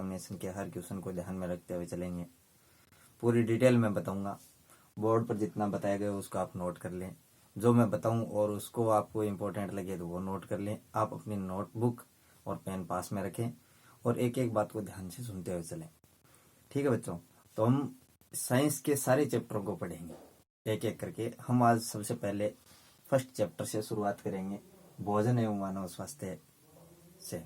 Examination के हर question को ध्यान में रखते हुए चलेंगे। पूरी डिटेल में बताऊंगा। बोर्ड पर जितना बताया गया उसको आप नोट कर लें। जो मैं बताऊं और उसको आपको इम्पोर्टेंट लगे तो वो नोट कर लें। आप अपनी नोटबुक और पेन पास में रखें और एक एक बात को ध्यान से सुनते हुए चलें। ठीक है बच्चों, तो हम साइंस के सारे चैप्टरों को पढ़ेंगे एक एक करके। हम आज सबसे पहले फर्स्ट चैप्टर से शुरुआत करेंगे, भोजन एवं मानव स्वास्थ्य से।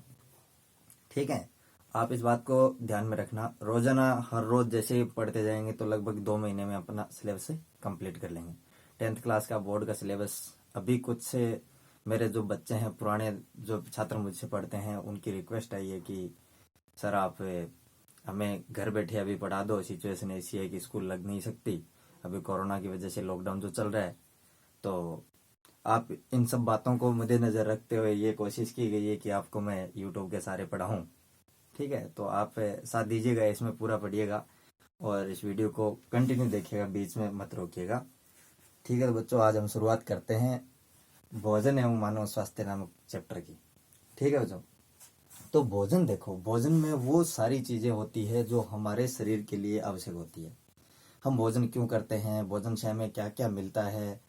ठीक है, आप इस बात को ध्यान में रखना। रोजाना हर रोज जैसे ही पढ़ते जाएंगे तो लगभग 2 महीने में अपना सिलेबस कंप्लीट कर लेंगे। 10th क्लास का बोर्ड का सिलेबस अभी कुछ से मेरे जो बच्चे हैं, पुराने जो छात्र मुझसे पढ़ते हैं, उनकी रिक्वेस्ट आई है कि सर आप हमें घर बैठे अभी पढ़ा दो। सिचुएशन ऐसी है कि स्कूल लग नहीं सकती अभी कोरोना की वजह से, लॉकडाउन जो चल रहा है। तो आप इन सब बातों को मद्देनजर रखते हुए ये कोशिश की गई है कि आपको मैं यूट्यूब के सारे पढ़ाऊं। ठीक है, तो आप साथ दीजिएगा, इसमें पूरा पढ़िएगा और इस वीडियो को कंटिन्यू देखिएगा, बीच में मत रोकिएगा। ठीक है तो बच्चों, आज हम शुरुआत करते हैं भोजन एवं मानव स्वास्थ्य नामक चैप्टर की। ठीक है बच्चों, तो भोजन देखो, भोजन में वो सारी चीजें होती है जो हमारे शरीर के लिए आवश्यक होती है। हम भोजन क्यों करते हैं, भोजन से हमें क्या क्या मिलता है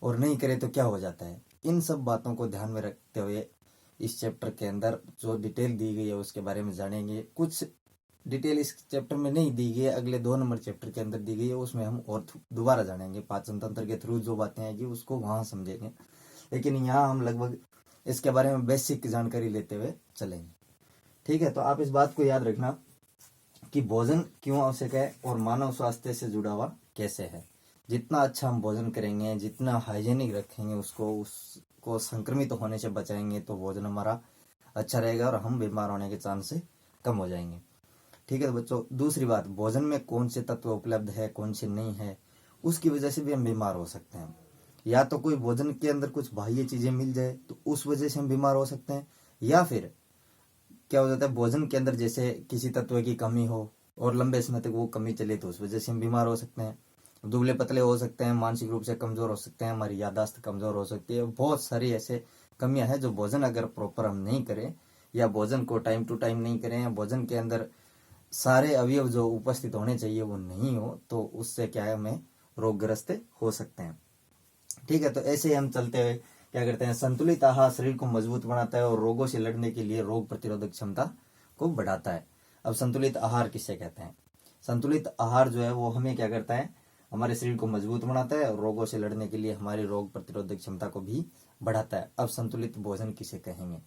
और नहीं करे तो क्या हो जाता है, इन सब बातों को ध्यान में रखते हुए इस चैप्टर के अंदर जो डिटेल दी गई है उसके बारे में जानेंगे। कुछ डिटेल इस चैप्टर में नहीं दी गई है, अगले 2 नंबर चैप्टर के अंदर दी गई है, उसमें हम और दोबारा जानेंगे। पाचन तंत्र के थ्रू जो बातें आएगी उसको वहां समझेंगे, लेकिन यहाँ हम लगभग इसके बारे में बेसिक जानकारी लेते हुए चलेंगे। ठीक है, तो आप इस बात को याद रखना कि भोजन क्यों आवश्यक है और मानव स्वास्थ्य से जुड़ा हुआ कैसे है। जितना अच्छा हम भोजन करेंगे, जितना हाइजेनिक रखेंगे उसको संक्रमित होने से बचाएंगे तो भोजन हमारा अच्छा रहेगा और हम बीमार होने के चांस कम हो जाएंगे। ठीक है तो बच्चों, दूसरी बात, भोजन में कौन से तत्व उपलब्ध है कौन से नहीं है, उसकी वजह से भी हम बीमार हो सकते हैं। या तो कोई भोजन के अंदर कुछ बाह्य चीजें मिल जाए तो उस वजह से हम बीमार हो सकते हैं, या फिर क्या हो जाता है भोजन के अंदर जैसे किसी तत्व की कमी हो और लंबे समय तक वो कमी चले तो उस वजह से हम बीमार हो सकते हैं। दुबले पतले हो सकते हैं, मानसिक रूप से कमजोर हो सकते हैं, हमारी याददाश्त कमजोर हो सकती है। बहुत सारी ऐसे कमियां हैं जो भोजन अगर प्रॉपर हम नहीं करें या भोजन को टाइम टू टाइम नहीं करें या भोजन के अंदर सारे अवयव जो उपस्थित होने चाहिए वो नहीं हो तो उससे क्या है, हमें रोगग्रस्त हो सकते हैं। ठीक है, तो ऐसे ही हम चलते हुए क्या करते हैं, संतुलित आहार शरीर को मजबूत बनाता है और रोगों से लड़ने के लिए रोग प्रतिरोधक क्षमता को बढ़ाता है। अब संतुलित आहार किसे कहते हैं? संतुलित आहार जो है वो हमें क्या करता है, हमारे शरीर को मजबूत बनाता है और रोगों से लड़ने के लिए हमारी रोग प्रतिरोधक क्षमता को भी बढ़ाता है। अब संतुलित भोजन किसे कहेंगे?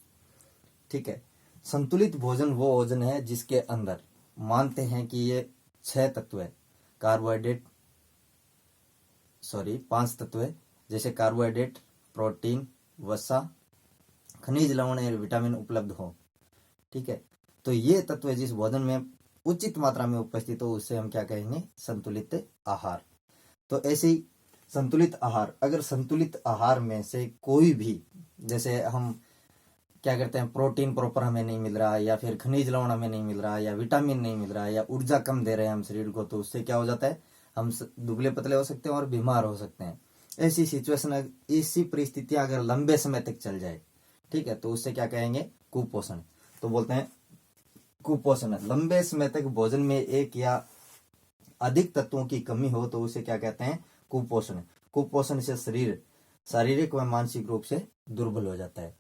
ठीक है, संतुलित भोजन वो भोजन है जिसके अंदर मानते हैं कि ये 6 तत्व है, कार्बोहाइड्रेट 5 तत्व है, जैसे कार्बोहाइड्रेट, प्रोटीन, वसा, खनिज, लवण और विटामिन उपलब्ध हो। ठीक है, तो ये तत्व जिस भोजन में उचित मात्रा में उपस्थित हो उसे हम क्या कहेंगे, संतुलित आहार। तो ऐसे ही संतुलित आहार, अगर संतुलित आहार में से कोई भी, जैसे हम क्या करते हैं, प्रोटीन प्रॉपर हमें नहीं मिल रहा या फिर खनिज लवण हमें नहीं मिल रहा या विटामिन नहीं मिल रहा या ऊर्जा कम दे रहे हैं हम शरीर को, तो उससे क्या हो जाता है, हम दुबले पतले हो सकते हैं और बीमार हो सकते हैं। ऐसी सिचुएशन, ऐसी परिस्थितियां अगर लंबे समय तक चल जाए, ठीक है, तो उससे क्या कहेंगे, कुपोषण। तो बोलते हैं कुपोषण, लंबे समय तक भोजन में एक या अधिक तत्वों की कमी हो तो उसे क्या कहते हैं, कुपोषण। कुपोषण से शरीर शारीरिक व मानसिक रूप से दुर्बल हो जाता है।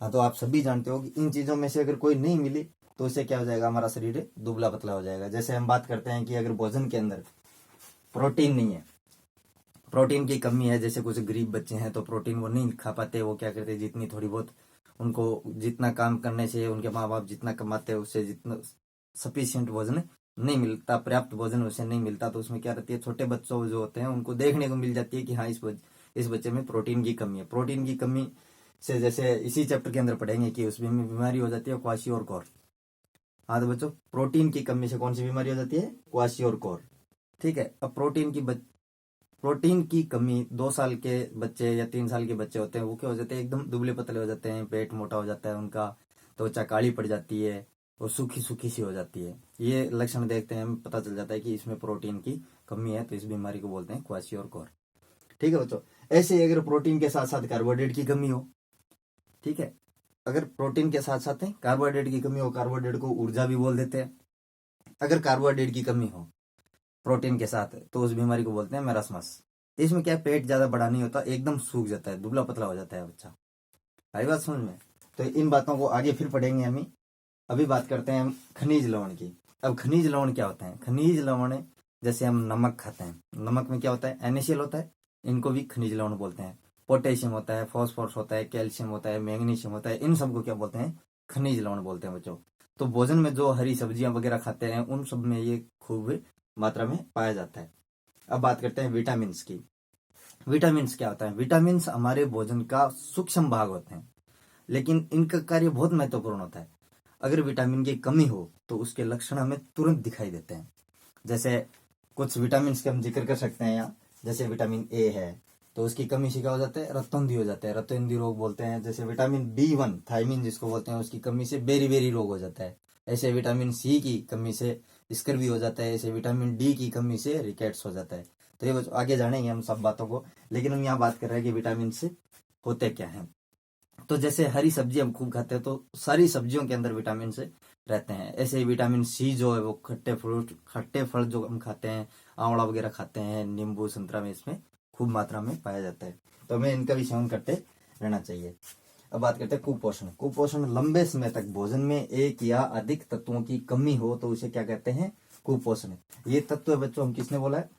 हाँ, तो आप सभी जानते हो कि इन चीजों में से अगर कोई नहीं मिली तो उससे क्या हो जाएगा, हमारा शरीर दुबला पतला हो जाएगा। जैसे हम बात करते हैं कि अगर भोजन के अंदर प्रोटीन नहीं है, प्रोटीन की कमी है, जैसे कुछ गरीब बच्चे हैं तो प्रोटीन वो नहीं खा पाते, वो क्या करते हैं, जितनी थोड़ी बहुत उनको जितना काम करने से उनके माँ बाप जितना कमाते हैं उससे जितना सफिशियंट भोजन नहीं मिलता, पर्याप्त भोजन उसे नहीं मिलता, तो उसमें क्या रहती है, छोटे बच्चों जो होते हैं उनको देखने को मिल जाती है कि हाँ इस बच्चे में प्रोटीन की कमी है। प्रोटीन की कमी से जैसे इसी चैप्टर के अंदर पढ़ेंगे कि उसमें बीमारी हो जाती है क्वाशियोर। हाँ तो बच्चों, प्रोटीन की कमी से कौन सी बीमारी हो जाती है, क्वाशियोर। ठीक है, अब प्रोटीन की कमी 2 साल के बच्चे या 3 साल के बच्चे होते हैं, वो क्या हो जाते हैं, एकदम दुबले पतले हो जाते हैं, पेट मोटा हो जाता है उनका, त्वचा काली पड़ जाती है और सूखी सूखी सी हो जाती है। ये लक्षण देखते हैं, हमें पता चल जाता है कि इसमें प्रोटीन की कमी है, तो इस बीमारी को बोलते हैं क्वाशियोर। ठीक है बच्चों, ऐसे ही अगर प्रोटीन के साथ साथ कार्बोहाइड्रेट की कमी हो, ठीक है, अगर प्रोटीन के साथ साथ कार्बोहाइड्रेट की कमी हो, कार्बोहाइड्रेट को ऊर्जा भी बोल देते हैं, अगर कार्बोहाइड्रेट की कमी हो प्रोटीन के साथ तो उस बीमारी को बोलते हैं मेरास्मस। इसमें क्या है, पेट ज्यादा बड़ा नहीं होता, एकदम सूख जाता है, दुबला पतला हो जाता है बच्चा। आई बात समझ में? तो इन बातों को आगे फिर पढ़ेंगे हम। अभी बात करते हैं हम खनिज लवण की। अब खनिज लवण क्या होता है? खनिज लवण जैसे हम नमक खाते हैं, नमक में क्या होता है, NaCl होता है, इनको भी खनिज लवण बोलते हैं। पोटेशियम होता है, फॉस्फोरस होता है, कैल्शियम होता है, मैग्नीशियम होता है, इन सबको क्या बोलते हैं, खनिज लवण बोलते हैं बच्चों। तो भोजन में जो हरी सब्जियां वगैरह खाते हैं उन सब में ये खूब मात्रा में पाया जाता है। अब बात करते हैं विटामिन की। विटामिन क्या होता है? विटामिन हमारे भोजन का सूक्ष्म भाग होते हैं, लेकिन इनका कार्य बहुत महत्वपूर्ण होता है। अगर विटामिन की कमी हो तो उसके लक्षण हमें तुरंत दिखाई देते हैं। जैसे कुछ विटामिन के हम जिक्र कर सकते हैं यहाँ। जैसे विटामिन ए है तो उसकी कमी से क्या हो जाता है, रतौंधी हो जाता है, रतौंधी रोग बोलते हैं। जैसे विटामिन B1 थायमिन जिसको बोलते हैं, उसकी कमी से बेरी बेरी रोग हो जाता है। ऐसे विटामिन C की कमी से स्कर्वी हो जाता है। ऐसे विटामिन D की कमी से रिकेट्स हो जाता है। तो ये आगे जानेंगे हम सब बातों को, लेकिन हम यहाँ बात कर रहे हैं कि विटामिन से होते क्या है। तो जैसे हरी सब्जी हम खूब खाते हैं तो सारी सब्जियों के अंदर विटामिन से रहते हैं। ऐसे ही विटामिन C जो है वो खट्टे फल जो हम खाते हैं, आंवला वगैरह खाते हैं, नींबू संतरा में इसमें खूब मात्रा में पाया जाता है। तो हमें इनका भी सेवन करते रहना चाहिए। अब बात करते हैं कुपोषण। कुपोषण लंबे समय तक भोजन में एक या अधिक तत्वों की कमी हो तो उसे क्या कहते हैं, कुपोषण। ये तत्व है बच्चों, हम किसने बोला है,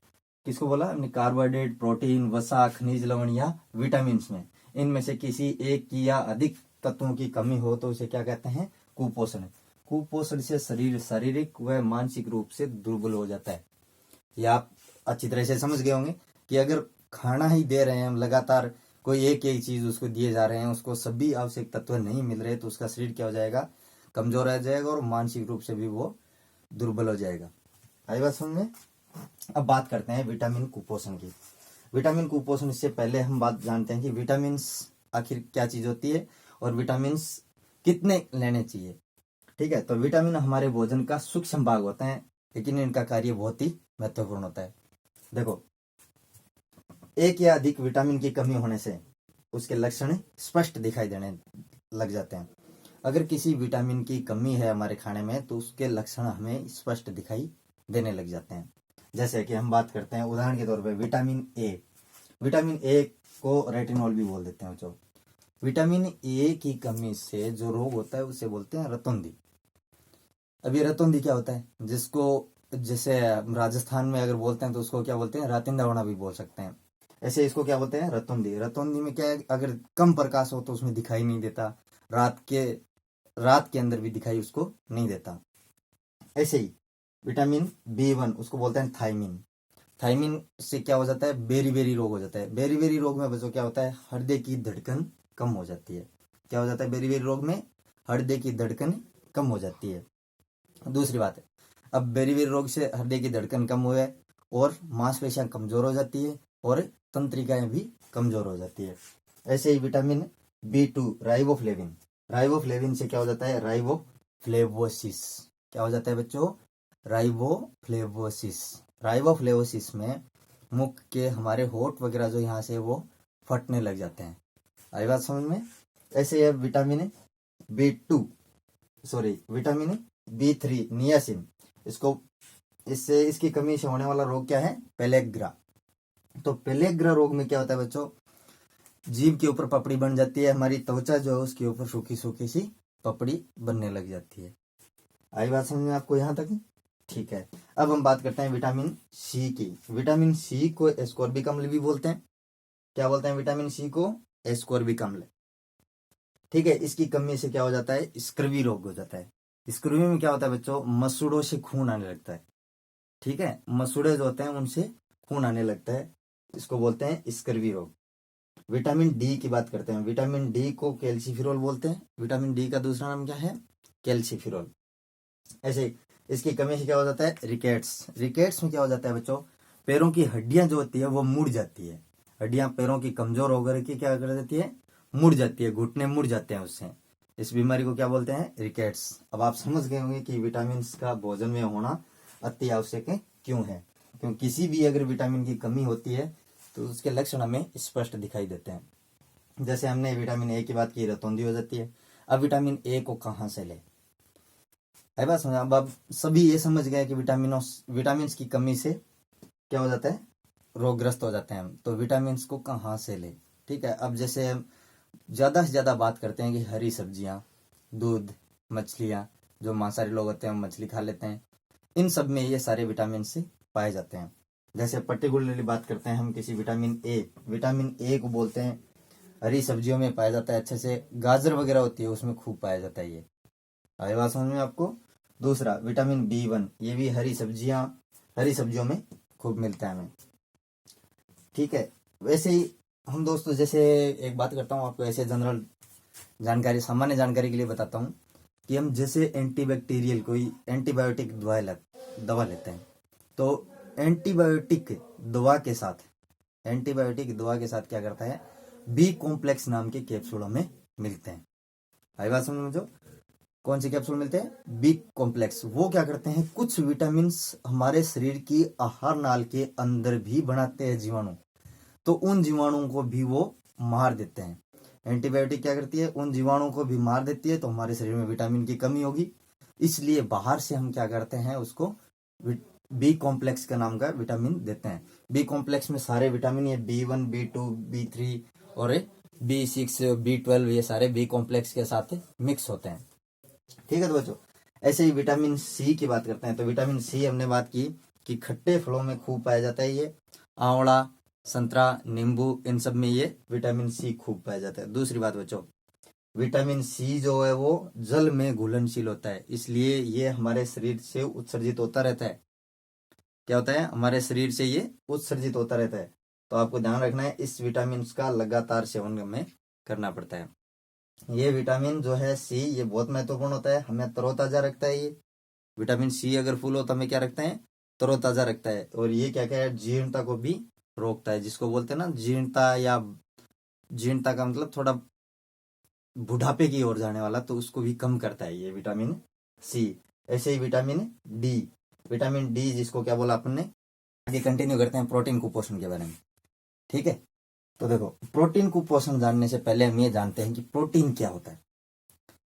किसको बोला हमने, कार्बोहाइड्रेट, प्रोटीन, वसा, खनिज लवण या विटामिन में इनमें से किसी एक की या अधिक तत्वों की कमी हो तो उसे क्या कहते हैं, कुपोषण। कुपोषण से शरीर शारीरिक व मानसिक रूप से दुर्बल हो जाता है। ये आप अच्छी तरह से समझ गए होंगे कि अगर खाना ही दे रहे हैं हम लगातार, कोई एक एक चीज उसको दिए जा रहे हैं, उसको सभी आवश्यक तत्व नहीं मिल रहे तो उसका शरीर क्या हो जाएगा, कमजोर रह जाएगा और मानसिक रूप से भी वो दुर्बल हो जाएगा। आई बात समझ में? अब बात करते हैं विटामिन कुपोषण की। विटामिन कुपोषण से पहले हम बात जानते हैं कि विटामिन आखिर क्या चीज होती है और विटामिन कितने लेने चाहिए। ठीक है, तो विटामिन हमारे भोजन का सूक्ष्म भाग होते हैं, लेकिन इनका कार्य बहुत ही महत्वपूर्ण होता है। देखो, एक या अधिक विटामिन की कमी होने से उसके लक्षण स्पष्ट दिखाई देने लग जाते हैं। अगर किसी विटामिन की कमी है हमारे खाने में तो उसके लक्षण हमें स्पष्ट दिखाई देने लग जाते हैं। जैसे कि हम बात करते हैं उदाहरण के तौर पे विटामिन ए। विटामिन ए को रेटिनॉल भी बोल देते हैं बच्चों। विटामिन ए की कमी से जो रोग होता है उसे बोलते हैं रतौंधी। अब ये रतौंधी क्या होता है, जिसको जैसे राजस्थान में अगर बोलते हैं तो उसको क्या बोलते हैं, रातिंदा होना भी बोल सकते हैं। ऐसे इसको क्या बोलते हैं, रतौंधी। रतौंधी में क्या है, अगर कम प्रकाश हो तो उसमें दिखाई नहीं देता, रात के अंदर भी दिखाई उसको नहीं देता। ऐसे ही विटामिन B1 उसको बोलते हैं थायमिन। थायमिन से क्या हो जाता है, बेरी बेरी रोग हो जाता है। बेरी बेरी रोग में बच्चों क्या होता है, हृदय की धड़कन कम हो जाती है। क्या हो जाता है बेरी बेरी रोग में, हृदय की धड़कन कम हो जाती है। दूसरी बात है, अब बेरी बेरी रोग से हृदय की धड़कन कम हुआ है और मांसपेशियां कमजोर हो जाती है और तंत्रिकाएं भी कमजोर हो जाती है। ऐसे ही विटामिन B2 राइबोफ्लेविन। राइबोफ्लेविन से क्या हो जाता है, राइबोफ्लेवोसिस। क्या हो जाता है बच्चों, राइबोफ्लेवोसिस। राइबोफ्लेवोसिस में मुख के हमारे होठ वगैरह जो यहाँ से वो फटने लग जाते हैं। आई बात समझ में? ऐसे है विटामिन विटामिन B3 नियासिन। इससे इसकी कमी से होने वाला रोग क्या है, पेलेग्रा। तो पेलेग्रा रोग में क्या होता है बच्चों, जीभ के ऊपर पपड़ी बन जाती है, हमारी त्वचा जो है उसके ऊपर सूखी सूखी सी पपड़ी बनने लग जाती है। आई बात समझ में आपको यहाँ तक? ठीक है, अब हम बात करते हैं विटामिन C की। विटामिन C को एस्कॉर्बिक अम्ल भी बोलते हैं। क्या बोलते हैं विटामिन C को, एस्कॉर्बिक अम्ल। ठीक है, इसकी कमी से क्या हो जाता है, स्कर्वी रोग हो जाता है। स्कर्वी में क्या होता है बच्चों, मसूड़ों से खून आने लगता है। ठीक है, मसूड़े जो होते हैं उनसे खून आने लगता है, इसको बोलते हैं स्कर्वी रोग। विटामिन डी की बात करते हैं। विटामिन डी को कैल्सीफिरोल बोलते हैं। विटामिन डी का दूसरा नाम क्या है, कैल्सीफिरोल। ऐसे इसकी कमी से क्या हो जाता है, रिकेट्स। रिकेट्स में क्या हो जाता है बच्चों, पैरों की हड्डियां जो होती है वो मुड़ जाती है। हड्डियां पैरों की कमजोर होकर के क्या कर देती है, मुड़ जाती है, घुटने मुड़ जाते हैं उससे। इस बीमारी को क्या बोलते हैं, रिकेट्स। अब आप समझ गए होंगे कि विटामिन का भोजन में होना अति आवश्यक है क्यों है। क्योंकि किसी भी अगर विटामिन की कमी होती है तो उसके लक्षण हमें स्पष्ट दिखाई देते हैं। जैसे हमने विटामिन ए की बात की, रतौंधी हो जाती है। अब विटामिन ए को कहाँ से ले, है बात समझ। अब आप सभी ये समझ गए कि विटामिन की कमी से क्या हो जाता है, रोगग्रस्त हो जाते हैं हम। तो विटामिन को कहाँ से ले, ठीक है। अब जैसे हम ज्यादा से ज्यादा बात करते हैं कि हरी सब्जियां, दूध, मछलियां, जो मांसाहारी लोग होते हैं हम मछली खा लेते हैं, इन सब में ये सारे विटामिन से पाए जाते हैं। जैसे पर्टिकुलरली बात करते हैं हम किसी विटामिन ए को बोलते हैं, हरी सब्जियों में पाया जाता है अच्छे से। गाजर वगैरह होती है उसमें खूब पाया जाता है ये। आई बात समझ में आपको। दूसरा विटामिन B1, ये भी हरी सब्जियों में खूब मिलता है हमें, ठीक है। वैसे ही हम दोस्तों, जैसे एक बात करता हूँ आपको, ऐसे जनरल जानकारी, सामान्य जानकारी के लिए बताता हूँ कि हम जैसे एंटीबैक्टीरियल कोई एंटीबायोटिक दवा लेते हैं, तो एंटीबायोटिक दवा के साथ क्या करता है, बी कॉम्प्लेक्स नाम के कैप्सूलों में मिलते हैं। आई बात समझ में जो कौन से कैप्सूल मिलते हैं, बी कॉम्प्लेक्स। वो क्या करते हैं, कुछ विटामिन हमारे शरीर की आहार नाल के अंदर भी बनाते हैं जीवाणु, तो उन जीवाणुओं को भी वो मार देते हैं। एंटीबायोटिक क्या करती है, उन जीवाणुओं को भी मार देती है, तो हमारे शरीर में विटामिन की कमी होगी। इसलिए बाहर से हम क्या करते हैं, उसको बी कॉम्प्लेक्स का नाम का विटामिन देते हैं। बी कॉम्प्लेक्स में सारे विटामिन, ये B1, B2, B3 और B6, B12, ये सारे बी कॉम्प्लेक्स के साथ मिक्स होते हैं, ठीक है। तो बच्चों ऐसे ही विटामिन सी की बात करते हैं। तो विटामिन सी हमने बात की कि खट्टे फलों में खूब पाया जाता है, ये आंवला, संतरा, नींबू, इन सब में ये विटामिन सी खूब पाया जाता है। दूसरी बात बच्चों, विटामिन सी जो है वो जल में घुलनशील होता है, इसलिए ये हमारे शरीर से उत्सर्जित होता रहता है। क्या होता है, हमारे शरीर से ये उत्सर्जित होता रहता है। तो आपको ध्यान रखना है, इस विटामिन का लगातार सेवन हमें करना पड़ता है। ये विटामिन जो है सी, ये बहुत महत्वपूर्ण होता है, हमें तरोताजा रखता है। ये विटामिन सी अगर फुल हो तो हमें क्या रखता है, तरोताजा रखता है। और ये क्या क्या है, जीर्णता को भी रोकता है, जिसको बोलते हैं ना जीर्णता, या जीर्णता का मतलब थोड़ा बुढ़ापे की ओर जाने वाला, तो उसको भी कम करता है ये विटामिन सी। ऐसे ही विटामिन डी जिसको क्या बोला अपन ने। आगे कंटिन्यू करते हैं प्रोटीन कुपोषण के बारे में, ठीक है। तो देखो, प्रोटीन कुपोषण जानने से पहले हम ये जानते हैं कि प्रोटीन क्या होता है।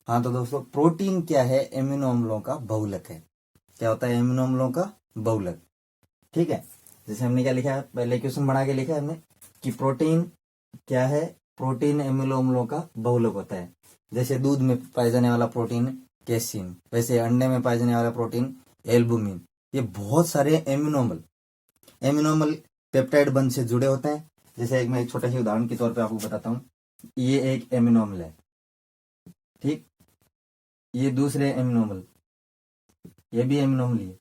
हाँ तो दोस्तों, प्रोटीन क्या है, एमिनो अम्लों का बहुलक है। क्या होता है, एमिनो अम्लों का बहुलक, ठीक है। जैसे हमने क्या लिखा है, पहले क्वेश्चन बना के लिखा है हमने कि प्रोटीन क्या है, प्रोटीन एमिनो अम्लों का बहुलक होता है। जैसे दूध में पाए जाने वाला प्रोटीन कैसीन, वैसे अंडे में पाए जाने वाला प्रोटीन एल्बुमिन। ये बहुत सारे एमिनो अम्ल पेप्टाइड बंध से जुड़े होते हैं। जैसे मैं एक छोटा सी उदाहरण के तौर पे आपको बताता हूँ, ये एक एमिनो अम्ल है, ठीक। ये दूसरे एमिनो अम्ल, ये भी एमिनो अम्ल है,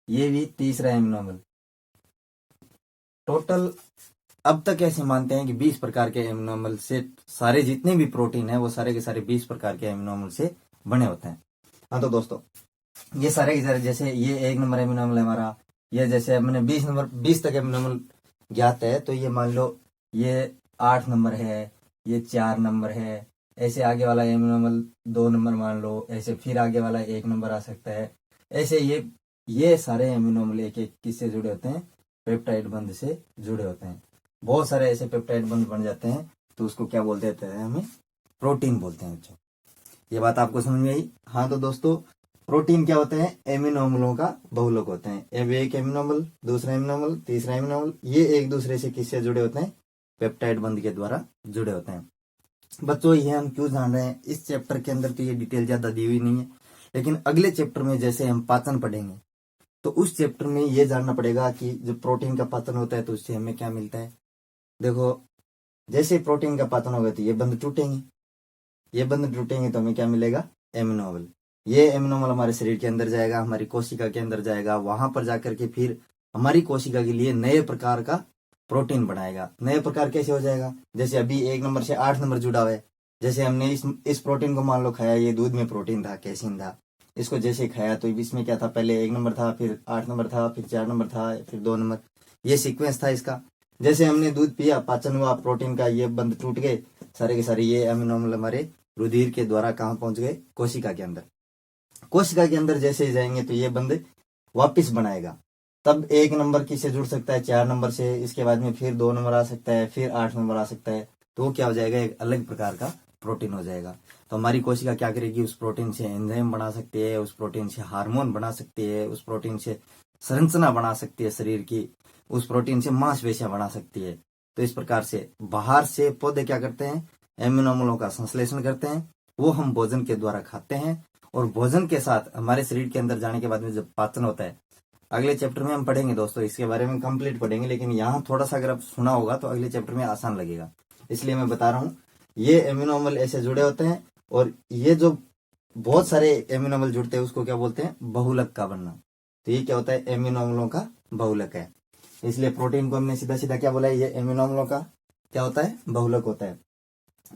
ये भी तीसरा एमिनो अम्ल। टोटल अब तक ऐसे मानते हैं कि 20 प्रकार के एमिनो अम्ल से सारे जितने भी प्रोटीन है वो सारे के सारे 20 प्रकार के एमिनो अम्ल से बने होते हैं। हाँ तो दोस्तों, ये सारे के सारे, जैसे ये 1 नंबर एमिनो अम्ल है हमारा, ये जैसे हमने 20 तक एमिनो अम्ल ज्ञात है, तो ये मान लो ये 8 नंबर है, ये 4 नंबर है, ऐसे आगे वाला एमिनो अम्ल 2 नंबर मान लो, ऐसे फिर आगे वाला 1 नंबर आ सकता है। ऐसे ये सारे एमिनो अम्ल एक एक किससे जुड़े होते हैं, पेप्टाइड बंध से जुड़े होते हैं। बहुत सारे ऐसे पेप्टाइड बंध बन जाते हैं, तो उसको क्या बोलते हैं, हमें प्रोटीन बोलते हैं बच्चों। ये बात आपको समझ में आई। हाँ तो दोस्तों, प्रोटीन क्या होते हैं, एमिनो अम्लों का बहुलक होते हैं। अब एक एमिनो अम्ल, दूसरा एमिनो अम्ल, तीसरा एमिनो अम्ल, ये एक दूसरे से किससे जुड़े होते हैं, पेप्टाइड बंध के द्वारा जुड़े होते हैं। बच्चों ये हम क्यों जान रहे हैं, इस चैप्टर के अंदर तो ये डिटेल ज्यादा दी हुई नहीं है, लेकिन अगले चैप्टर में जैसे हम पाचन पढ़ेंगे, तो उस चैप्टर में ये जानना पड़ेगा कि जब प्रोटीन का पाचन होता है तो उससे हमें क्या मिलता है। देखो, जैसे प्रोटीन का पाचन होगा तो ये बंध टूटेंगे तो हमें क्या मिलेगा, एमिनो अम्ल। ये एमिनो अम्ल हमारे शरीर के अंदर जाएगा, हमारी कोशिका के अंदर जाएगा, वहां पर जाकर के फिर हमारी कोशिका के लिए नए प्रकार का प्रोटीन बनाएगा। नए प्रकार कैसे हो जाएगा, जैसे अभी 1 नंबर से 8 नंबर जुड़ा हुआ है, जैसे हमने इस प्रोटीन को मान लो खाया, ये दूध में प्रोटीन था, कैसीन था, इसको जैसे खाया तो इसमें क्या था, पहले 1 नंबर था, फिर 8 नंबर था, फिर 4 नंबर था, फिर 2 नंबर, ये सीक्वेंस था इसका। जैसे हमने दूध पिया, पाचन हुआ, प्रोटीन का ये बंध टूट गए, सारे के सारे ये एमिनो अम्ल हमारे रुधिर के द्वारा कहाँ पहुंच गए, कोशिका के अंदर। कोशिका के अंदर जैसे जाएंगे तो ये बंध वापिस बनाएगा। तब 1 नंबर किससे जुड़ सकता है, 4 नंबर से, इसके बाद में फिर 2 नंबर आ सकता है, फिर 8 नंबर आ सकता है, तो वो क्या हो जाएगा, एक अलग प्रकार का प्रोटीन हो जाएगा। तो हमारी कोशिका क्या करेगी, उस प्रोटीन से एंजाइम बना सकती है, उस प्रोटीन से हार्मोन बना सकती है, उस प्रोटीन से संरचना बना सकती है शरीर की, उस प्रोटीन से मांसपेशियां बना सकती है। तो इस प्रकार से बाहर से पौधे क्या करते हैं, एमिनो अम्लों का संश्लेषण करते हैं, वो हम भोजन के द्वारा खाते हैं, और भोजन के साथ हमारे शरीर के अंदर जाने के बाद में जब पाचन होता है, अगले चैप्टर में हम पढ़ेंगे दोस्तों, इसके बारे में कंप्लीट पढ़ेंगे, लेकिन यहाँ थोड़ा सा अगर आप सुना होगा तो अगले चैप्टर में आसान लगेगा, इसलिए मैं बता रहा हूँ। ये एमिनो अम्ल ऐसे जुड़े होते हैं, और ये जो बहुत सारे एमिनो अम्ल जुड़ते हैं उसको क्या बोलते हैं, बहुलक का बनना। तो ये क्या होता है, एमिनो अम्लों का बहुलक है। इसलिए प्रोटीन को हमने सीधा सीधा क्या बोला है, ये एमिनो अम्लों का क्या होता है, बहुलक होता है।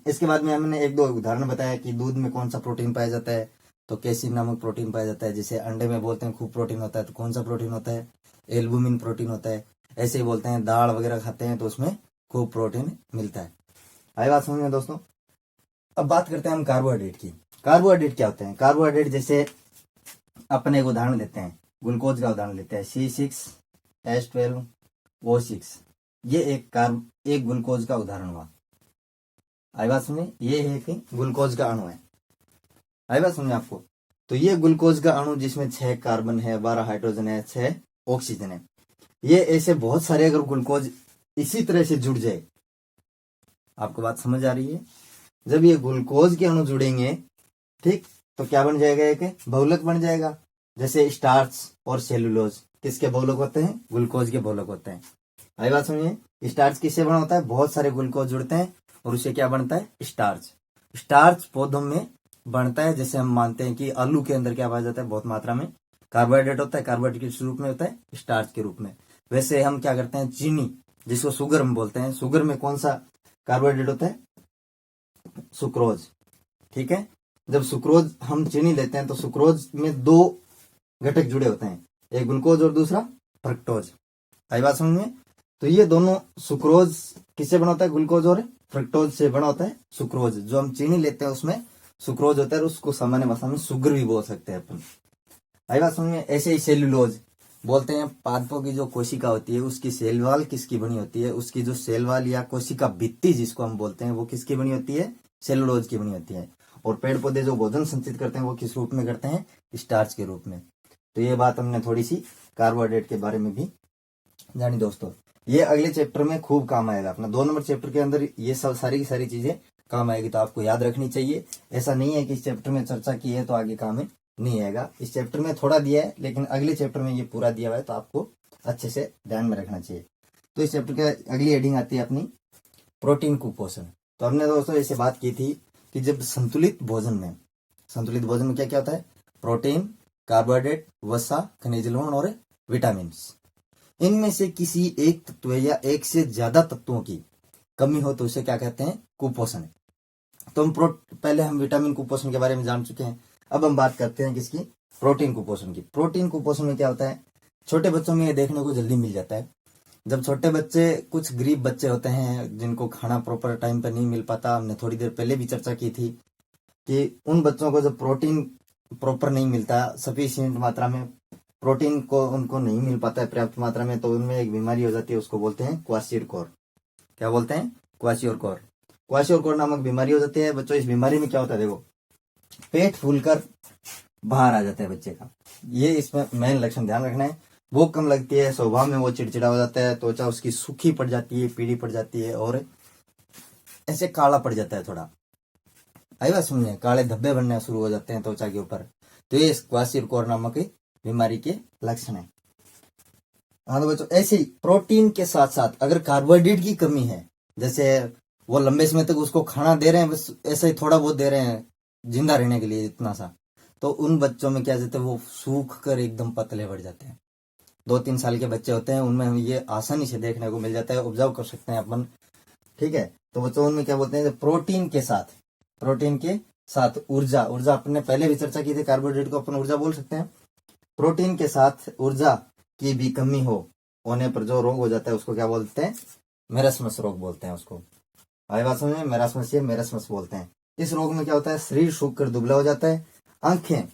इसके बाद में हमने एक दो उदाहरण बताया कि दूध में कौन सा प्रोटीन पाया जाता है, तो कैसिन नामक प्रोटीन पाया जाता है। जैसे अंडे में बोलते हैं खूब प्रोटीन होता है, तो कौन सा प्रोटीन होता है, एल्बुमिन प्रोटीन होता है। ऐसे ही बोलते हैं दाल वगैरह खाते हैं तो उसमें खूब प्रोटीन मिलता है। आई बात समझ में दोस्तों। अब बात करते हैं हम कार्बोहाइड्रेट की। कार्बोहाइड्रेट क्या होते हैं, कार्बोहाइड्रेट जैसे अपन एक उदाहरण देते हैं, ग्लूकोज का उदाहरण लेते हैं, C6H12O6, ये एक ग्लूकोज का उदाहरण हुआ। आई बात सुनिए, ये है कि ग्लूकोज का अणु है। आई बात सुनिए आपको, तो ये ग्लूकोज का अणु जिसमें 6 कार्बन है, 12 हाइड्रोजन है, 6 ऑक्सीजन है। ये ऐसे बहुत सारे अगर ग्लूकोज इसी तरह से जुड़ जाए, आपको बात समझ आ रही है, जब ये ग्लूकोज के अणु जुड़ेंगे, ठीक, तो क्या बन जाएगा, एक बहुलक बन जाएगा। जैसे स्टार्च और सेलुलोज किसके बहुलक होते हैं, ग्लूकोज के बहुलक होते हैं। आई बात सुनिए, स्टार्च किससे बना होता है, बहुत सारे ग्लूकोज जुड़ते हैं और उससे क्या बनता है, स्टार्च। स्टार्च पौधों में बनता है, जैसे हम मानते हैं कि आलू के अंदर क्या पाया जाता है, बहुत मात्रा में कार्बोहाइड्रेट होता है, कार्बोहाइड्रेट किस रूप में होता है, स्टार्च के रूप में। वैसे हम क्या करते हैं, चीनी जिसको शुगर हम बोलते हैं, शुगर में कौन सा कार्बोहाइड्रेट होता है, सुक्रोज। ठीक है, जब सुक्रोज हम चीनी लेते हैं तो सुक्रोज में 2 घटक जुड़े होते हैं, एक ग्लूकोज और दूसरा फ्रक्टोज। आई बात समझ में। तो ये दोनों सुक्रोज किससे बना होता है, ग्लूकोज और फ्रक्टोज से बना होता है सुक्रोज। जो हम चीनी लेते हैं उसमें सुक्रोज होता है, उसको सामान्य भाषा में शुगर भी बोल सकते हैं अपन। आई बात समझ में। ऐसे ही सेल्यूलोज बोलते हैं, पादपों की जो कोशिका होती है उसकी सेल वाल किसकी बनी होती है, उसकी जो सेल वाल या कोशिका भित्ति जिसको हम बोलते हैं, वो किसकी बनी होती है, सेलुलोज की बनी होती है। और पेड़ पौधे जो भोजन संचित करते हैं वो किस रूप में करते हैं, स्टार्च के रूप में। तो ये बात हमने थोड़ी सी कार्बोहाइड्रेट के बारे में भी जानी दोस्तों। ये अगले चैप्टर में खूब काम आएगा, अपना 2 नंबर चैप्टर के अंदर ये सब सारी की सारी चीजें काम आएगी, तो आपको याद रखनी चाहिए। ऐसा नहीं है कि इस चैप्टर में चर्चा की है तो आगे काम नहीं आएगा, इस चैप्टर में थोड़ा दिया है लेकिन अगले चैप्टर में ये पूरा दिया हुआ है, तो आपको अच्छे से ध्यान में रखना चाहिए। तो इस चैप्टर के अगली हेडिंग आती है अपनी प्रोटीन कुपोषण। तो हमने दोस्तों ऐसे बात की थी कि जब संतुलित भोजन में क्या क्या होता है, प्रोटीन, कार्बोहाइड्रेट, वसा, खनिज लवण और विटामिन, इनमें से किसी एक तत्व या एक से ज्यादा तत्वों की कमी हो तो उसे क्या कहते हैं, कुपोषण। तो हम पहले हम विटामिन कुपोषण के बारे में जान चुके हैं, अब हम बात करते हैं किसकी, प्रोटीन कुपोषण की। प्रोटीन कुपोषण में क्या होता है, छोटे बच्चों में ये देखने को जल्दी मिल जाता है। जब छोटे बच्चे, कुछ गरीब बच्चे होते हैं जिनको खाना प्रॉपर टाइम पर नहीं मिल पाता, हमने थोड़ी देर पहले भी चर्चा की थी कि उन बच्चों को जब प्रोटीन प्रॉपर नहीं मिलता, सफिशिएंट मात्रा में प्रोटीन को उनको नहीं मिल पाता है पर्याप्त मात्रा में, तो उनमें एक बीमारी हो जाती है, उसको बोलते हैं क्वाशियोरकोर। क्या बोलते हैं, क्वाशियोरकोर। क्वाशियोरकोर नामक बीमारी हो जाती है बच्चों। इस बीमारी में क्या होता है, देखो, पेट फूलकर बाहर आ जाता है बच्चे का, ये इसमें मेन लक्षण ध्यान रखना है। भूख कम लगती है, स्वभाव में वो चिड़चिड़ा हो जाता है, त्वचा उसकी सूखी पड़ जाती है, पीली पड़ जाती है और ऐसे काला पड़ जाता है थोड़ा। आई बात सुनिए, काले धब्बे बनने शुरू हो जाते हैं त्वचा के ऊपर। तो ये क्वाशियोरकोर नामक बीमारी के लक्षण है। हाँ तो बच्चों, ऐसे ही प्रोटीन के साथ साथ अगर कार्बोहाइड्रेट की कमी है, जैसे वो लंबे समय तक उसको खाना दे रहे हैं, बस ऐसे ही थोड़ा बहुत दे रहे हैं जिंदा रहने के लिए इतना सा, तो उन बच्चों में क्या जाते हैं, वो सूख कर एकदम पतले बढ़ जाते हैं। 2-3 साल के बच्चे होते हैं, उनमें ये आसानी से देखने को मिल जाता है, ऑब्जर्व कर सकते हैं अपन। ठीक है, तो बच्चों उनमें क्या बोलते हैं, प्रोटीन के साथ ऊर्जा अपने पहले भी चर्चा की थी, कार्बोहाइड्रेट को अपन ऊर्जा बोल सकते हैं। प्रोटीन के साथ ऊर्जा की भी कमी होने पर जो रोग हो जाता है उसको क्या बोलते हैं, मेरस्मस रोग बोलते हैं उसको। आई बात समझ में, मेरस्मस बोलते हैं। इस रोग में क्या होता है, शरीर सूख कर दुबला हो जाता है, आंखें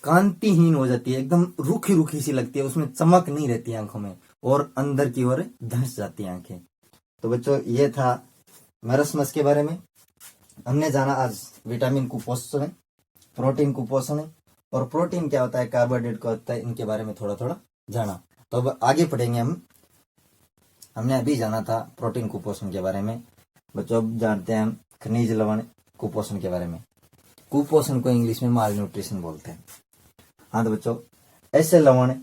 कांतिहीन हो जाती है, एकदम रूखी सी लगती है, उसमें चमक नहीं रहती है आंखों में, और अंदर की ओर धंस जाती है आंखें। तो बच्चों ये था मेरस्मस के बारे में। हमने जाना आज विटामिन कुपोषण है, प्रोटीन कुपोषण है, और प्रोटीन क्या होता है, कार्बोहाइड्रेट क्या होता है, इनके बारे में थोड़ा थोड़ा जाना। तो अब आगे पढ़ेंगे हम। हमने अभी जाना था प्रोटीन कुपोषण के बारे में। बच्चों अब जानते हैं हम खनिज लवण कुपोषण के बारे में। कुपोषण को इंग्लिश में माल न्यूट्रिशन बोलते हैं। हाँ तो बच्चों, ऐसे लवण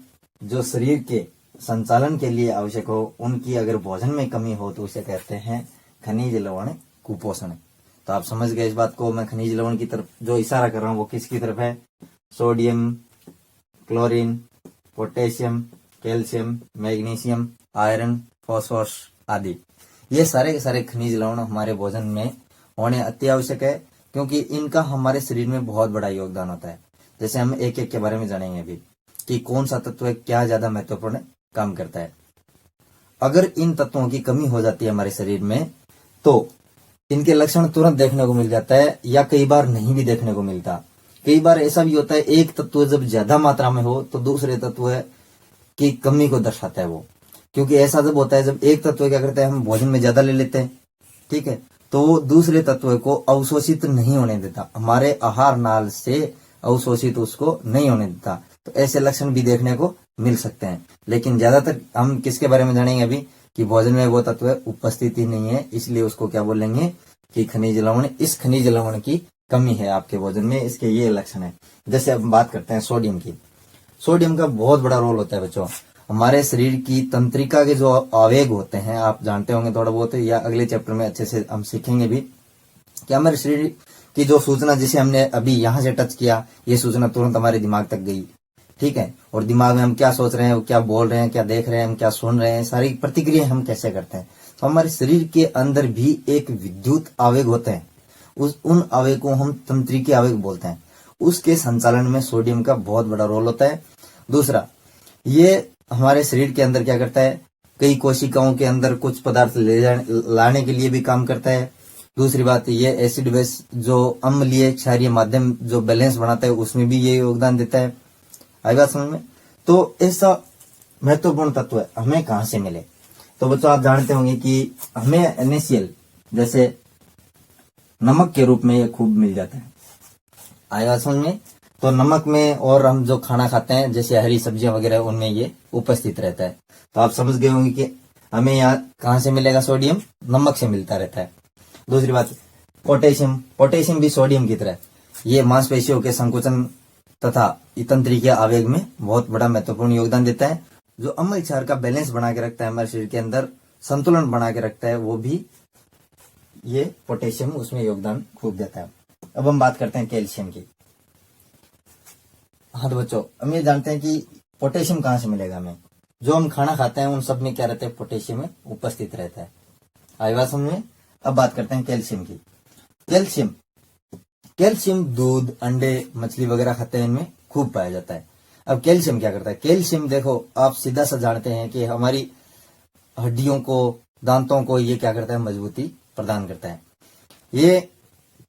जो शरीर के संचालन के लिए आवश्यक हो, उनकी अगर भोजन में कमी हो तो उसे कहते हैं खनिज लवण कुपोषण। तो आप समझ गए इस बात को। मैं खनिज लवण की तरफ जो इशारा कर रहा हूँ वो किसकी तरफ है? Sodium, chlorine, potassium, calcium, magnesium, iron, phosphorus आदि। ये सारे के सारे खनिज लवण हमारे भोजन में होने अति आवश्यक है, क्योंकि इनका हमारे शरीर में बहुत बड़ा योगदान होता है। जैसे हम एक एक के बारे में जानेंगे अभी कि कौन सा तत्व है, क्या ज्यादा महत्वपूर्ण काम करता है। अगर इन तत्वों की कमी हो जाती है हमारे शरीर में तो इनके लक्षण तुरंत देखने को मिल जाता है, या कई बार नहीं भी देखने को मिलता। कई बार ऐसा भी होता है एक तत्व जब ज्यादा मात्रा में हो तो दूसरे तत्व की कमी को दर्शाता है वो। क्योंकि ऐसा जब होता है, जब एक तत्व क्या करता है, हम भोजन में ज्यादा ले लेते हैं, ठीक है, तो वो दूसरे तत्व को अवशोषित नहीं होने देता, हमारे आहार नाल से अवशोषित उसको नहीं होने देता। तो ऐसे लक्षण भी देखने को मिल सकते हैं। लेकिन ज्यादातर हम किसके बारे में जानेंगे अभी कि भोजन में वो तत्व उपस्थित ही नहीं है, इसलिए उसको क्या बोलेंगे कि खनिज लवण। इस खनिज लवण की कमी है आपके भोजन में, इसके ये लक्षण है। जैसे अब बात करते हैं सोडियम की। सोडियम का बहुत बड़ा रोल होता है बच्चों हमारे शरीर की तंत्रिका के जो आवेग होते हैं, आप जानते होंगे थोड़ा बहुत, या अगले चैप्टर में अच्छे से हम सीखेंगे भी कि हमारे शरीर की जो सूचना, जिसे हमने अभी यहां से टच किया, ये सूचना तुरंत हमारे दिमाग तक गई, ठीक है, और दिमाग में हम क्या सोच रहे हैं, क्या बोल रहे हैं, क्या देख रहे हैं, हम क्या सुन रहे हैं, सारी प्रतिक्रिया हम कैसे करते हैं। तो हमारे शरीर के अंदर भी एक विद्युत आवेग होते हैं, उन आवेग को हम तंत्रिका आवेग बोलते हैं। उसके संचालन में सोडियम का बहुत बड़ा रोल होता है। दूसरा, ये हमारे शरीर के अंदर क्या करता है, कई कोशिकाओं के अंदर कुछ पदार्थ लाने के लिए भी काम करता है। दूसरी बात, ये एसिड बेस जो अम्लीय क्षारीय माध्यम जो बैलेंस बनाता है, उसमें भी ये योगदान देता है। आई बात समझ में? तो ऐसा महत्वपूर्ण तत्व है हमें कहां से मिले? तो बच्चों आप जानते होंगे कि हमें NaCl जैसे नमक के रूप में ये खूब मिल जाता है। आई बात समझ में? तो नमक में, और हम जो खाना खाते हैं जैसे हरी सब्जियां वगैरह, उनमें ये उपस्थित रहता है। तो आप समझ गए होंगे कि हमें यहाँ कहां से मिलेगा सोडियम? नमक से मिलता रहता है। दूसरी बात, पोटेशियम। पोटेशियम भी सोडियम की तरह ये मांसपेशियों के संकुचन तथा तंत्रिका आवेग में बहुत बड़ा महत्वपूर्ण योगदान देता है। जो अम्ल क्षार का बैलेंस बना के रखता है, हमारे शरीर के अंदर संतुलन बना के रखता है, वो भी ये पोटेशियम उसमें योगदान खूब देता है। अब हम बात करते हैं कैल्शियम की। हाँ तो बच्चों, हम ये जानते हैं कि पोटेशियम कहाँ से मिलेगा हमें? जो हम खाना खाते हैं उन सब में क्या रहता है? पोटेशियम में उपस्थित रहता है। आई बात समझ में? अब बात करते हैं कैल्शियम की। कैल्शियम दूध, अंडे, मछली वगैरह खाते हैं, इनमें खूब पाया जाता है। अब कैल्शियम क्या करता है? कैल्शियम देखो, आप सीधा सा जानते हैं कि हमारी हड्डियों को, दांतों को ये क्या करता है? मजबूती प्रदान करता है। ये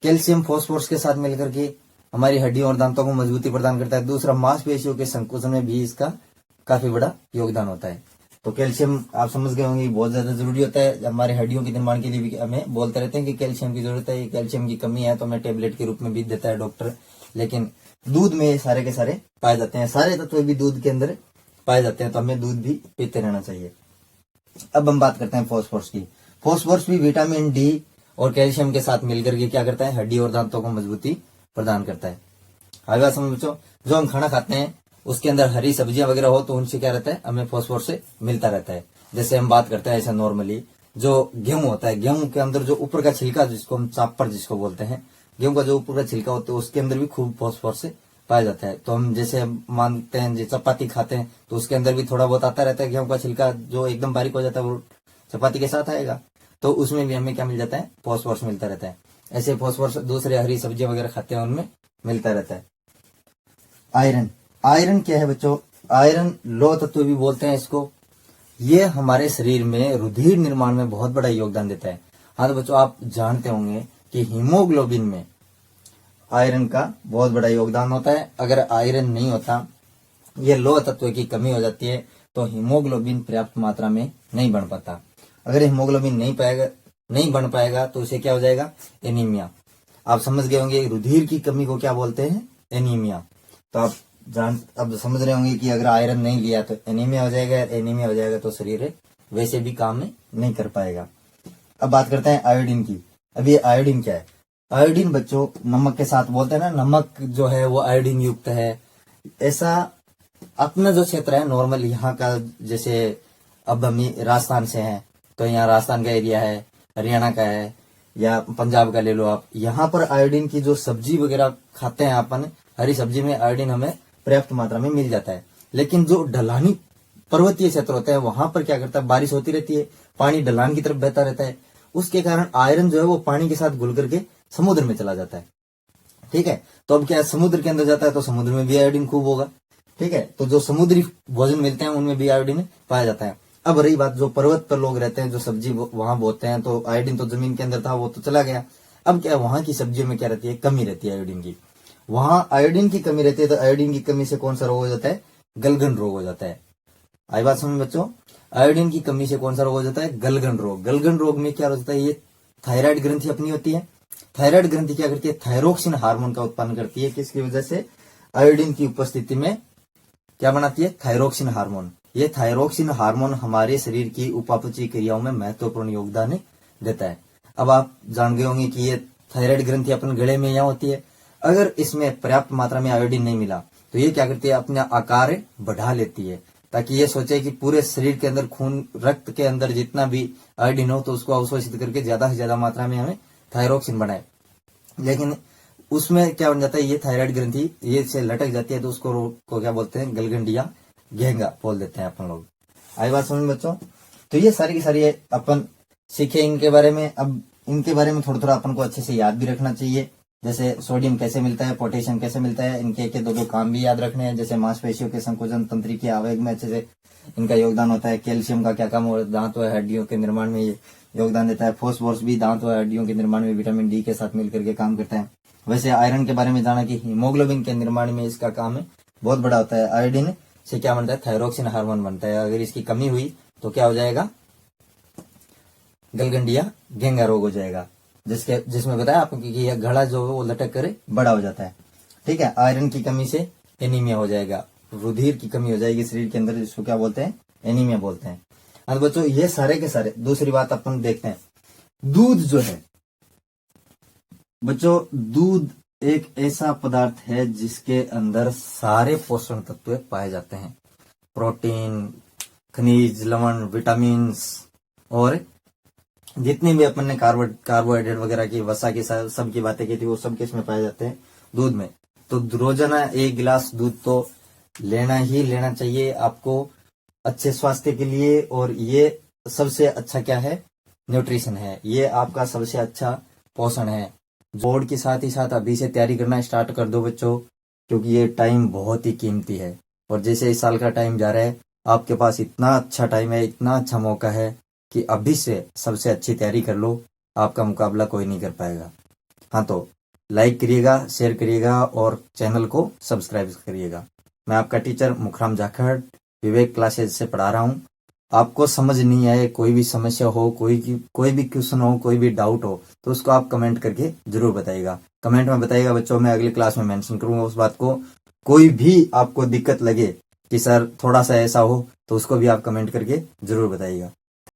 कैल्शियम फॉस्फोरस के साथ मिलकर के हमारी हड्डियों और दांतों को मजबूती प्रदान करता है। दूसरा, मांसपेशियों के संकुचन में भी इसका काफी बड़ा योगदान होता है। तो कैल्शियम आप समझ गए होंगे बहुत ज्यादा जरूरी होता है हमारे हड्डियों के निर्माण के लिए भी। हमें बोलते रहते हैं कि कैल्शियम की जरूरत है, कैल्शियम की कमी है तो हमें टेबलेट के रूप में भी देता है डॉक्टर। लेकिन दूध में सारे के सारे पाए जाते हैं, सारे तत्व भी दूध के अंदर पाए जाते हैं, तो हमें दूध भी पीते रहना चाहिए। अब हम बात करते हैं फॉस्फोरस की। फॉस्फोरस भी विटामिन डी और कैल्शियम के साथ मिलकर के क्या करता है? हड्डी और दांतों को मजबूती प्रदान करता है। आगे समझ बच्चों, जो हम खाना खाते हैं उसके अंदर हरी सब्जियां वगैरह हो तो उनसे क्या रहता है? हमें फॉस्फोरस से मिलता रहता है। जैसे हम बात करते हैं ऐसा नॉर्मली जो गेहूं होता है, गेहूं के अंदर जो ऊपर का छिलका, जिसको हम चापर जिसको बोलते हैं, गेहूं का जो ऊपर का छिलका होता है उसके अंदर भी खूब फॉस्फोरस पाया जाता है। तो हम जैसे मानते हैं जो चपाती खाते हैं तो उसके अंदर भी थोड़ा बहुत आता रहता है, गेहूं का छिलका जो एकदम बारीक हो जाता है वो चपाती के साथ आएगा, तो उसमें भी हमें क्या मिल जाता है? फॉस्फोरस मिलता रहता है। ऐसे फॉस्फोरस दूसरे हरी सब्जियां वगैरह खाते हैं उनमें मिलता रहता है। आयरन क्या है बच्चों? आयरन लौह तत्व भी बोलते हैं इसको। ये हमारे शरीर में रुधिर निर्माण में बहुत बड़ा योगदान देता है। हाँ तो बच्चों, आप जानते होंगे कि हीमोग्लोबिन में आयरन का बहुत बड़ा योगदान होता है। अगर आयरन नहीं होता, ये लौह तत्व की कमी हो जाती है, तो हीमोग्लोबिन पर्याप्त मात्रा में नहीं बन पाता। अगर हीमोग्लोबिन नहीं बन पाएगा तो उसे क्या हो जाएगा? एनीमिया। आप समझ गए होंगे रुधिर की कमी को क्या बोलते हैं, एनीमिया। तो आप अब समझ रहे होंगे कि अगर आयरन नहीं लिया तो एनीमिया हो जाएगा, एनीमिया हो जाएगा तो शरीर वैसे भी काम में नहीं कर पाएगा। अब बात करते हैं आयोडीन की। अब ये आयोडीन क्या है? आयोडीन बच्चों नमक के साथ बोलते हैं ना, नमक जो है वो आयोडीन युक्त है। ऐसा अपना जो क्षेत्र है नॉर्मल यहाँ का, जैसे अब हम राजस्थान से हैं तो यहाँ राजस्थान का एरिया है, हरियाणा का है या पंजाब का ले लो आप, यहाँ पर आयोडीन की जो सब्जी वगैरह खाते हैं अपन, हरी सब्जी में आयोडीन हमें पर्याप्त मात्रा में मिल जाता है। लेकिन जो ढलानी पर्वतीय क्षेत्र होते हैं वहां पर क्या करता है, बारिश होती रहती है, पानी ढलान की तरफ बहता रहता है, उसके कारण आयरन जो है वो पानी के साथ घुल करके समुद्र में चला जाता है। ठीक है, तो अब क्या है, समुद्र के अंदर जाता है तो समुद्र में भी आयोडीन खूब होगा। ठीक है, तो जो समुद्री भोजन मिलते हैं उनमें भी आयोडीन पाया जाता है। अब रही बात जो पर्वत पर लोग रहते हैं, जो सब्जी वहां बोते हैं, तो आयोडीन तो जमीन के अंदर था, वो तो चला गया। अब क्या, वहां की सब्जियों में क्या रहती है, कमी रहती है आयोडीन की। वहां आयोडीन की कमी रहती है, तो आयोडीन की कमी से कौन सा रोग हो जाता है, गलगन रोग हो जाता है। आई बात समझ बच्चों, आयोडीन की कमी से कौन सा रोग हो जाता है, गलगन रोग। गलगन रोग में क्या हो जाता है, ये थायराइड ग्रंथि अपनी होती है। थायराइड ग्रंथि क्या करती है, थायरोक्सिन हार्मोन का उत्पन्न करती है। किसकी वजह से, आयोडीन की उपस्थिति में क्या बनाती है, थायरोक्सिन हार्मोन। ये थायरोक्सिन हार्मोन हमारे शरीर की उपापचय क्रियाओं में महत्वपूर्ण योगदान देता है। अब आप जान गए होंगे कि ये थायराइड ग्रंथि अपन गले में यहाँ होती है। अगर इसमें पर्याप्त मात्रा में आयोडीन नहीं मिला तो ये क्या करती है, अपना आकार बढ़ा लेती है, ताकि ये सोचे कि पूरे शरीर के अंदर खून, रक्त के अंदर जितना भी आयोडीन हो तो उसको अवशोषित करके ज्यादा से ज्यादा मात्रा में हमें थायरोक्सिन बनाए। लेकिन उसमें क्या बन जाता है, ये थायराइड ग्रंथि ये से लटक जाती है, तो उसको रोग को क्या बोलते हैं, गलगंडिया घेंगा बोल देते हैं अपन लोग। आई बात समझ बच्चों, तो ये सारी की सारी अपन सीखे इनके बारे में। अब इनके बारे में थोड़ा थोड़ा अपन को अच्छे से याद भी रखना चाहिए, जैसे सोडियम कैसे मिलता है, पोटेशियम कैसे मिलता है, इनके एक दो काम भी याद रखने हैं। जैसे मांसपेशियों के संकोचन, तंत्रिका आवेग में अच्छे से इनका योगदान होता है। कैल्शियम का क्या काम हो, दांत व हड्डियों के निर्माण में ये योगदान देता है। फास्फोरस भी दांत व हड्डियों के निर्माण में विटामिन डी के साथ मिलकर के काम करता है। वैसे आयरन के बारे में जाना कि हीमोग्लोबिन के निर्माण में इसका काम है, बहुत बड़ा होता है। आयोडीन से क्या बनता है, थायरोक्सिन हार्मोन बनता है। अगर इसकी कमी हुई तो क्या हो जाएगा, गलगंडिया घेंगा रोग हो जाएगा, जिसमें बताया आपको कि यह घड़ा जो है वो लटक कर बड़ा हो जाता है। ठीक है, आयरन की कमी से एनीमिया हो जाएगा, रुधिर की कमी हो जाएगी शरीर के अंदर, जिसको क्या बोलते हैं, एनीमिया बोलते हैं। अब बच्चों ये सारे के सारे, दूसरी बात अपन देखते हैं, दूध जो है बच्चों, दूध एक ऐसा पदार्थ है जिसके अंदर सारे पोषण तत्व पाए जाते हैं। प्रोटीन, खनिज, लवण, विटामिन और जितनी भी अपन ने कार्बोहाइड्रेट वगैरह की, वसा की सब की बातें की थी, वो सब किसमें पाए जाते हैं, दूध में। तो रोजाना 1 गिलास दूध तो लेना ही लेना चाहिए आपको अच्छे स्वास्थ्य के लिए। और ये सबसे अच्छा क्या है, न्यूट्रिशन है, ये आपका सबसे अच्छा पोषण है। बोर्ड के साथ ही साथ अभी से तैयारी करना स्टार्ट कर दो बच्चों, क्योंकि ये टाइम बहुत ही कीमती है। और जैसे इस साल का टाइम जा रहा है, आपके पास इतना अच्छा टाइम है, इतना अच्छा मौका है कि अभी से सबसे अच्छी तैयारी कर लो, आपका मुकाबला कोई नहीं कर पाएगा। हाँ, तो लाइक करिएगा, शेयर करिएगा और चैनल को सब्सक्राइब करिएगा। मैं आपका टीचर मुखराम जाखड़ विवेक क्लासेज से पढ़ा रहा हूँ। आपको समझ नहीं आए, कोई भी समस्या हो, कोई भी क्वेश्चन हो, कोई भी डाउट हो, तो उसको आप कमेंट करके जरूर बताइएगा। कमेंट में बताइएगा बच्चों, मैं अगली क्लास में मेंशन करूंगा उस बात को। कोई भी आपको दिक्कत लगे कि सर थोड़ा सा ऐसा हो, तो उसको भी आप कमेंट करके जरूर बताइएगा।